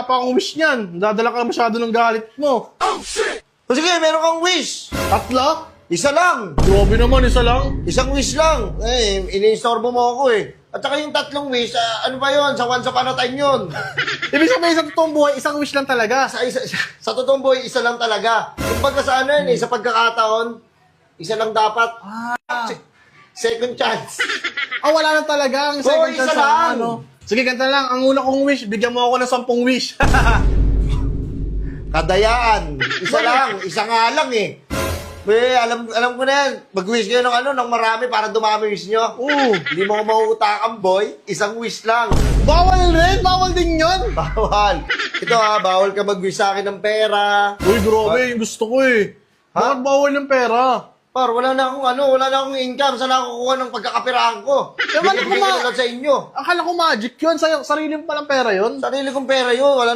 pa akong wish niyan. Dadala ka masyado ng galit mo. O sige, meron kang wish. Tatlo? Isa lang. Grabe naman, isa lang. Isang wish lang. Ini-istorbo mo ako eh. At saka yung tatlong wish, ano ba yun? Sa once upon a time yun. Ibig sabihin sa totoong buhay, isang wish lang talaga. Sa totoong buhay, isa lang talaga. Kung pagka sa ano yun sa pagkakataon, isa lang dapat. Second chance. Wala na talaga ang second Oo, chance isa sa lang. ano. Sige, ganito lang. Ang una kong wish, bigyan mo ako ng 10 wish. Kadayaan. Isa lang. Isa nga lang eh. Alam ko na yan. Mag-wish kayo ng marami para dumami wish nyo. Oo. Hindi mo ko mauutakan, boy. Isang wish lang. Bawal rin? Bawal din yun? Bawal. Ito bawal ka mag-wish sa akin ng pera. Uy, grabe. Yung gusto ko eh. Bakit bawal ng pera? Par, wala na akong income. Saan ako kukuha ng pagkakapiraan ko? Naman Bigay ko na lang sa inyo. Akala ko magic yun. Sarili mo palang pera yun. Sarili kong pera yun. Wala